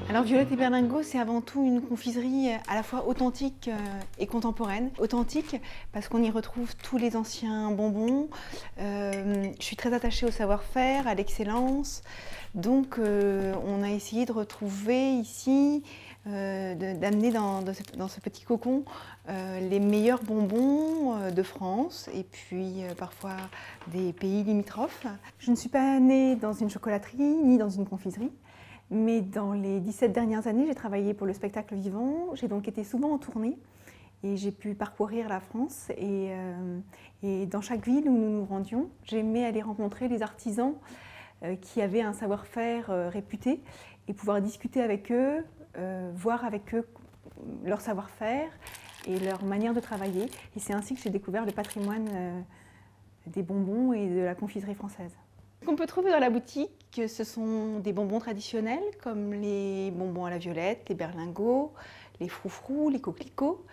Alors Violette et Berlingot, c'est avant tout une confiserie à la fois authentique et contemporaine. Authentique parce qu'on y retrouve tous les anciens bonbons. Je suis très attachée au savoir-faire, à l'excellence. Donc on a essayé de retrouver ici, d'amener dans ce petit cocon les meilleurs bonbons de France et puis parfois des pays limitrophes. Je ne suis pas née dans une chocolaterie ni dans une confiserie. Mais dans les 17 dernières années, j'ai travaillé pour le spectacle vivant. J'ai donc été souvent en tournée et j'ai pu parcourir la France. Et dans chaque ville où nous nous rendions, j'aimais aller rencontrer les artisans qui avaient un savoir-faire réputé et pouvoir discuter avec eux, voir avec eux leur savoir-faire et leur manière de travailler. Et c'est ainsi que j'ai découvert le patrimoine des bonbons et de la confiserie française. Ce qu'on peut trouver dans la boutique, ce sont des bonbons traditionnels comme les bonbons à la violette, les berlingots, les froufrous, les coquelicots.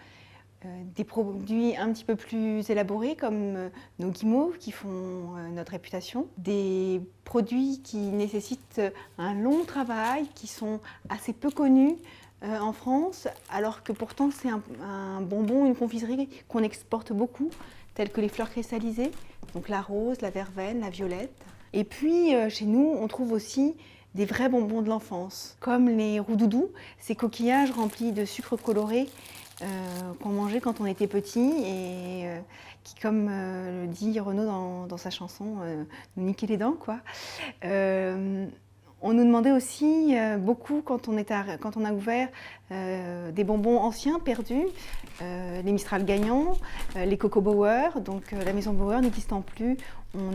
Des produits un petit peu plus élaborés comme nos guimauves qui font notre réputation. Des produits qui nécessitent un long travail, qui sont assez peu connus en France, alors que pourtant c'est un bonbon, une confiserie qu'on exporte beaucoup, tels que les fleurs cristallisées, donc la rose, la verveine, la violette. Et puis, chez nous, on trouve aussi des vrais bonbons de l'enfance, comme les roudoudous, ces coquillages remplis de sucre coloré qu'on mangeait quand on était petit et qui, comme le dit Renaud dans sa chanson, nous niquaient les dents, quoi. On nous demandait aussi beaucoup, quand on a ouvert, des bonbons anciens, perdus, les Mistral gagnants, les Coco Bauer. Donc la maison Bauer n'existant plus, on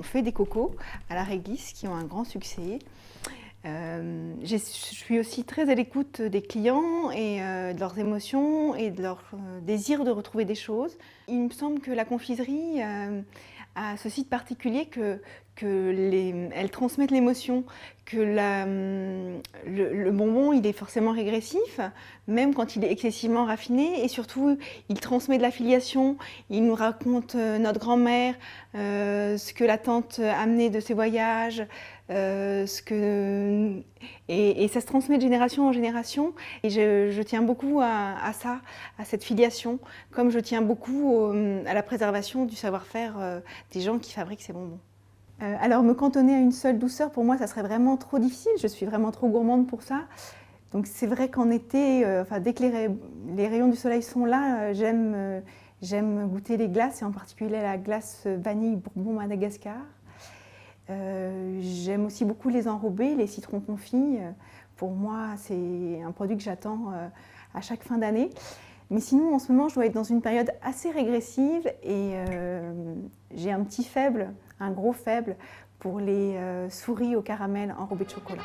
fait des cocos à la réglisse qui ont un grand succès. Je suis aussi très à l'écoute des clients et de leurs émotions et de leur désir de retrouver des choses. Il me semble que la confiserie a ceci de particulier qu'elle transmet de l'émotion, que le bonbon il est forcément régressif, même quand il est excessivement raffiné, et surtout il transmet de l'affiliation, il nous raconte notre grand-mère, ce que la tante amenait de ses voyages, et ça se transmet de génération en génération, et je tiens beaucoup à ça, à cette filiation, comme je tiens beaucoup à la préservation du savoir-faire des gens qui fabriquent ces bonbons. Alors me cantonner à une seule douceur, pour moi, ça serait vraiment trop difficile. Je suis vraiment trop gourmande pour ça. Donc c'est vrai qu'en été, dès que les rayons du soleil sont là, j'aime goûter les glaces, et en particulier la glace vanille bourbon Madagascar. J'aime aussi beaucoup les enrobés, les citrons confits. Pour moi, c'est un produit que j'attends à chaque fin d'année. Mais sinon, en ce moment, je dois être dans une période assez régressive et j'ai un gros faible pour les souris au caramel enrobées de chocolat.